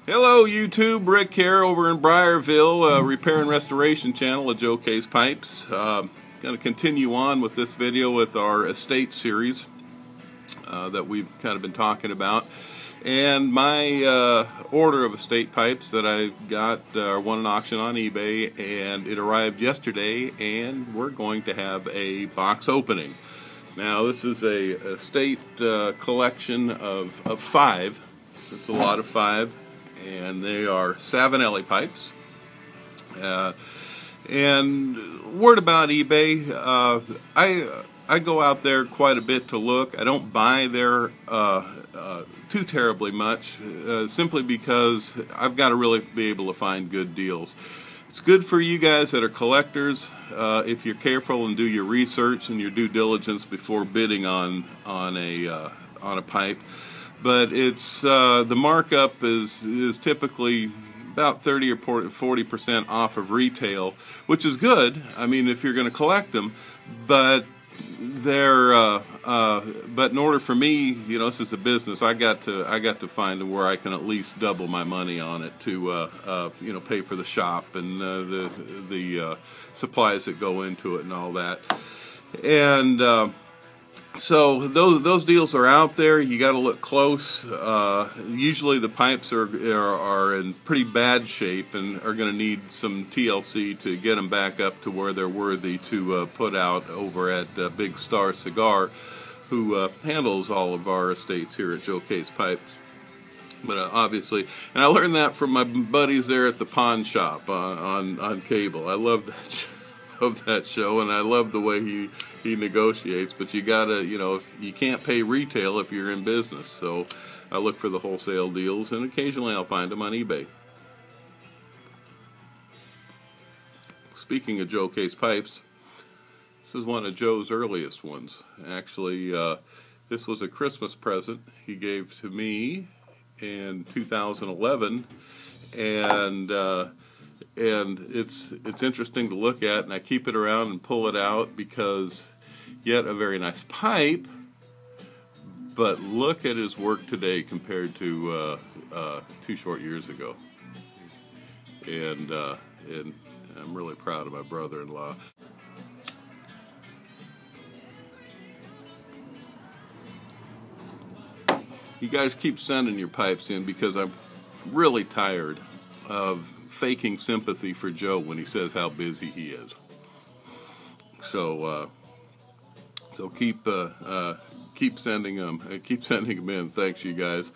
Hello YouTube, Rick here over in Briarville, repair and restoration channel of Joe Case Pipes. Going to continue on with this video with our estate series that we've kind of been talking about. And my order of estate pipes that I got won an auction on eBay, and it arrived yesterday, and we're going to have a box opening. Now this is a estate collection of 5. It's a lot of 5. And they are Savinelli pipes. And word about eBay, I go out there quite a bit to look. I don't buy there too terribly much, simply because I've got to really be able to find good deals. It's good for you guys that are collectors if you're careful and do your research and your due diligence before bidding on a pipe. But it's the markup is typically about 30 or 40% off of retail, which is good. I mean, if you're going to collect them, but but in order for me, you know, this is a business. I got to find where I can at least double my money on it to you know, pay for the shop and the supplies that go into it and all that. And so those deals are out there. You got to look close. Usually the pipes are in pretty bad shape and are going to need some TLC to get them back up to where they're worthy to put out over at Big Star Cigar, who handles all of our estates here at Joe Case Pipes. But obviously, and I learned that from my buddies there at the pawn shop on cable. I love that show. Of that show, and I love the way he negotiates. But you gotta, you know, you can't pay retail if you're in business. So I look for the wholesale deals, and occasionally I'll find them on eBay. Speaking of Joe Case Pipes, this is one of Joe's earliest ones. Actually, this was a Christmas present he gave to me in 2011, and it's interesting to look at, and I keep it around and pull it out because yet a very nice pipe, but look at his work today compared to 2 short years ago. And I'm really proud of my brother-in-law. You guys keep sending your pipes in because I'm really tired of faking sympathy for Joe when he says how busy he is. So keep sending them. Keep sending them in. Thanks, you guys.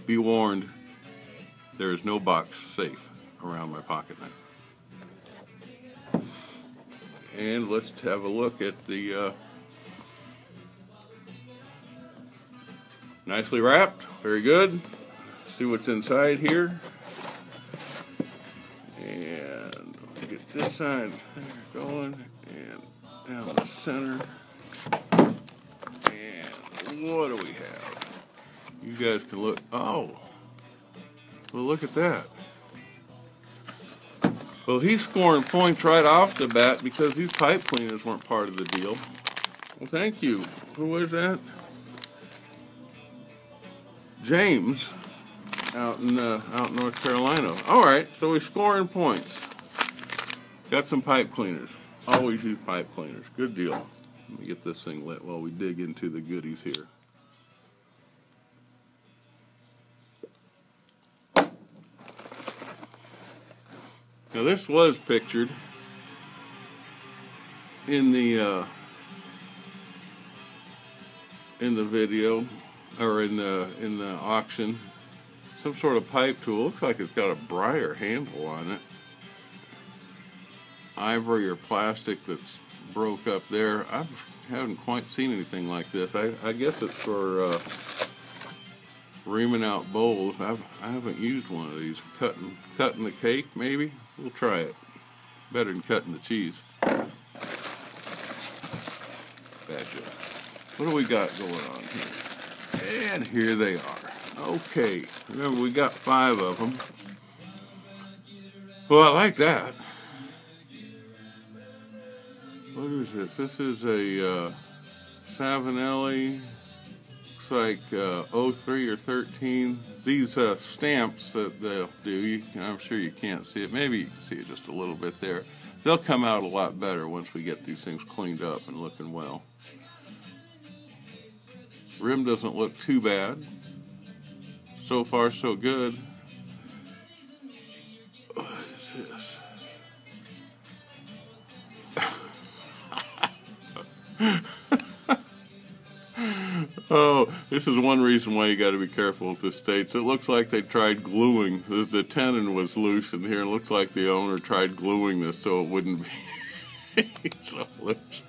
Be warned, there is no box safe around my pocket knife. And let's have a look at the nicely wrapped. Very good. See what's inside here. And get this side going, and down the center. And what do we have? You guys can look. Oh, well, look at that. Well, he's scoring points right off the bat because these pipe cleaners weren't part of the deal. Well, thank you. Who was that? James. Out in North Carolina. All right, so we're scoring points. Got some pipe cleaners. Always use pipe cleaners. Good deal. Let me get this thing lit while we dig into the goodies here. Now this was pictured in the video, or in the auction. Some sort of pipe tool. Looks like it's got a briar handle on it. Ivory or plastic that's broke up there. I haven't quite seen anything like this. I guess it's for reaming out bowls. I haven't used one of these. Cutting the cake, maybe? We'll try it. Better than cutting the cheese. Gotcha. What do we got going on here? And here they are. Okay, remember we got 5 of them. Well, I like that. What is this? This is a Savinelli. Looks like 03 or 13. These stamps that they'll do, I'm sure you can't see it. Maybe you can see it just a little bit there. They'll come out a lot better once we get these things cleaned up and looking well. Rim doesn't look too bad. So far, so good. What is this? Oh, this is one reason why you got to be careful with the States. It looks like they tried gluing. The tenon was loose in here. It looks like the owner tried gluing this so it wouldn't be so loose.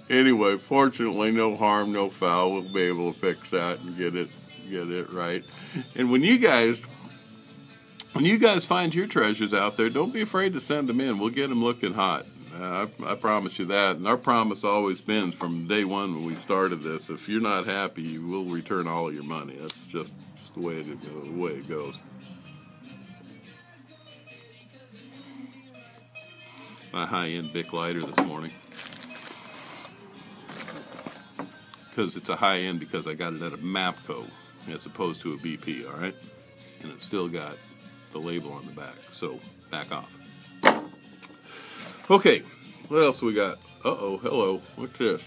Anyway, fortunately, no harm, no foul. We'll be able to fix that and get it right. And when you guys find your treasures out there, don't be afraid to send them in. We'll get them looking hot. I promise you that. And our promise always been from day one when we started this, if you're not happy, we'll return all of your money. That's just the way it goes. My high-end Bic lighter this morning. Because it's a high-end because I got it at a MAPCO as opposed to a BP, all right? And it's still got the label on the back, so back off. Okay, what else we got? Uh-oh, hello, what's this?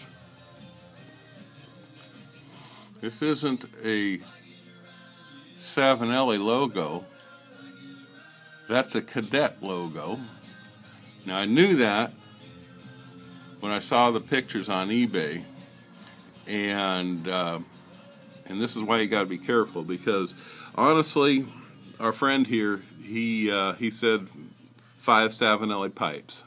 This isn't a Savinelli logo. That's a Cadet logo. Now, I knew that when I saw the pictures on eBay, and this is why you got to be careful, because honestly, our friend here, he said 5 Savinelli pipes.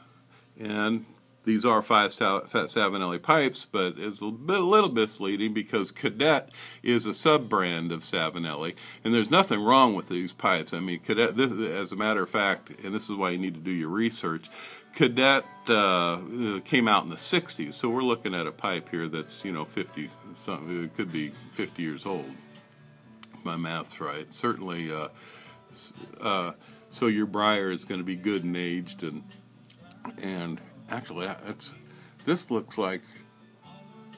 And these are 5 Savinelli pipes, but it's a little misleading because Cadet is a sub-brand of Savinelli, and there's nothing wrong with these pipes. I mean, Cadet, this, as a matter of fact, and this is why you need to do your research, Cadet came out in the 60s, so we're looking at a pipe here that's, 50 something. It could be 50 years old. My math's right. Certainly, so your briar is going to be good and aged, and actually, this looks like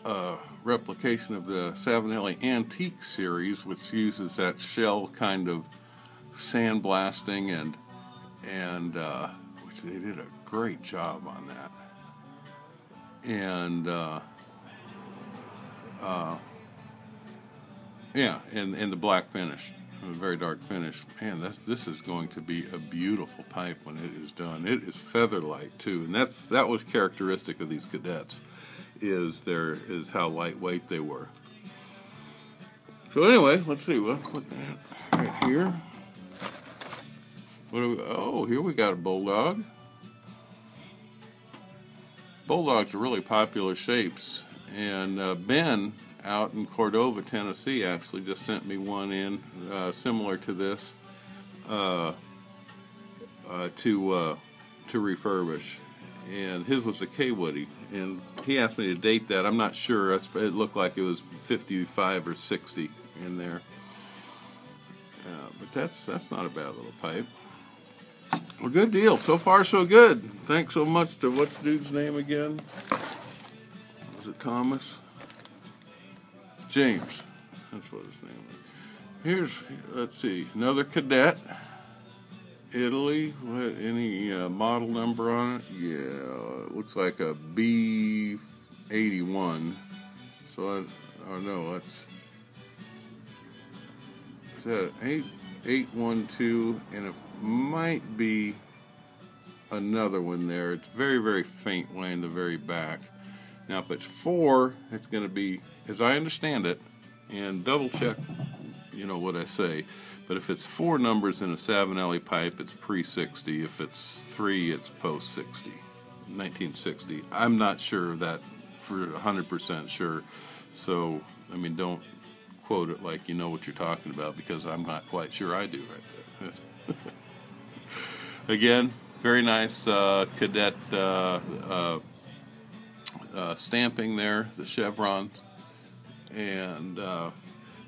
a replication of the Savinelli Antique series, which uses that shell kind of sandblasting, and which they did a great job on that. And yeah, and the black finish. A very dark finish. Man, this is going to be a beautiful pipe when it is done. It is feather light too, and that was characteristic of these Cadets, is how lightweight they were. So anyway, let's see. We'll put that right here. What do we? Oh, here we got a bulldog. Bulldogs are really popular shapes, and Ben out in Cordova, Tennessee, actually just sent me one in similar to this to refurbish, and his was a K-Woody, and he asked me to date that. I'm not sure. It looked like it was 55 or 60 in there, but that's not a bad little pipe. Well, good deal. So far, so good. Thanks so much to, what's the dude's name again? Was it Thomas? James, that's what his name is. Here's, let's see, another Cadet, Italy. What, any model number on it? Yeah, it looks like a B81. So, no, is that an 812, and it might be another one there. It's very, very faint way in the very back. Now, if it's 4, it's going to be, as I understand it, and double check, what I say, but if it's 4 numbers in a Savinelli pipe, it's pre-60. If it's 3, it's post-60, 1960. I'm not sure of that for 100% sure, so, I mean, don't quote it like you know what you're talking about, because I'm not quite sure I do right there. Again, very nice Cadet stamping there, the chevrons, and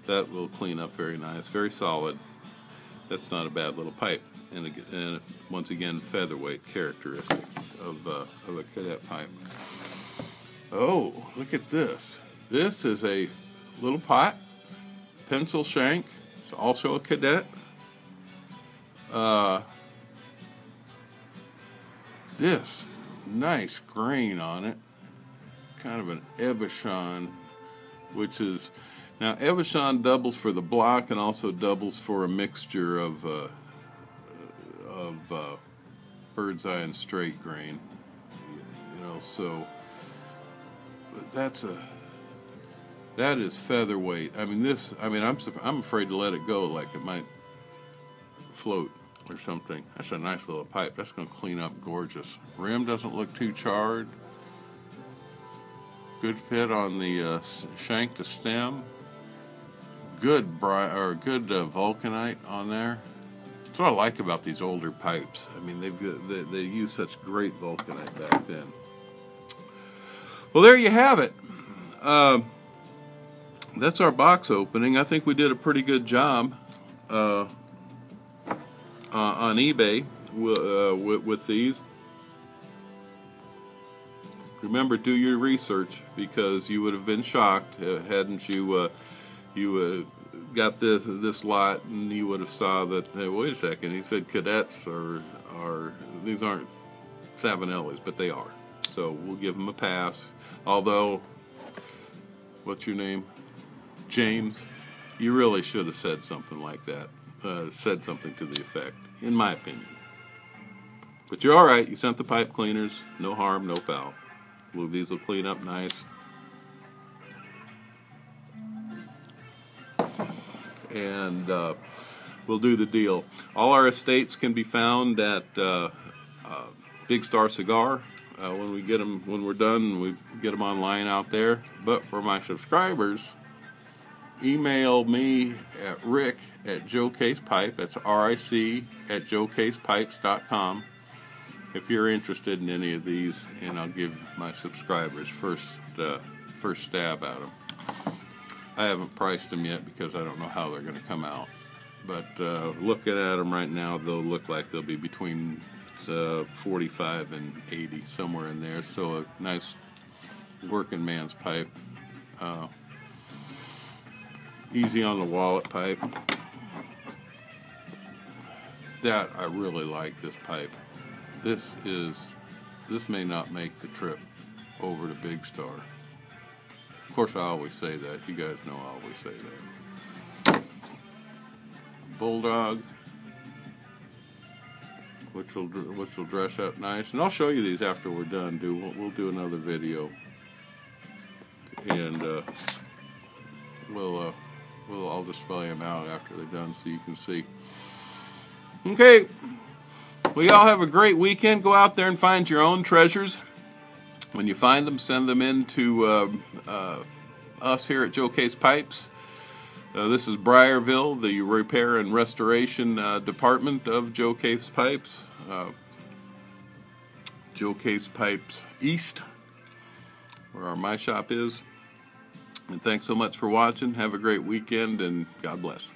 that will clean up very nice, very solid. That's not a bad little pipe, and once again, featherweight characteristic of a Cadet pipe. Oh, look at this. This is a little pot, pencil shank. It's also a cadet. This nice grain on it, kind of an Eveshon, which is, now Eveshon doubles for the block and also doubles for a mixture of bird's eye and straight grain. You know, so that is featherweight. I mean, I'm afraid to let it go, like it might float or something. That's a nice little pipe. That's going to clean up gorgeous. Rim doesn't look too charred. Good fit on the shank to stem. Good vulcanite on there. That's what I like about these older pipes. I mean, they use such great vulcanite back then. Well, there you have it. That's our box opening. I think we did a pretty good job on eBay with these. Remember, do your research, because you would have been shocked hadn't you got this lot and you would have saw that, hey, wait a second, he said cadets are these aren't Savinellis, but they are. So we'll give them a pass. Although, what's your name? James, you really should have said something like that. Said something to the effect, in my opinion. But you're all right. You sent the pipe cleaners. No harm, no foul. Well, these will clean up nice. And we'll do the deal. All our estates can be found at Big Star Cigar. When we're done, we get them online out there. But for my subscribers, email me at rick@joecasepipe. That's RIC@joecasepipes.com if you're interested in any of these, and I'll give my subscribers first stab at them. I haven't priced them yet because I don't know how they're going to come out. But looking at them right now, they'll look like they'll be between 45 and 80, somewhere in there. So a nice working man's pipe. Easy on the wallet pipe. That, I really like this pipe. This may not make the trip over to Big Star. Of course, I always say that. You guys know I always say that. Bulldog, which will dress up nice, and I'll show you these after we're done. We'll do another video, and I'll display them out after they're done so you can see. Okay, well, y'all have a great weekend. Go out there and find your own treasures. When you find them, send them in to us here at Joe Case Pipes. This is Briarville, the repair and restoration department of Joe Case Pipes. Joe Case Pipes East, where my shop is. And thanks so much for watching. Have a great weekend, and God bless.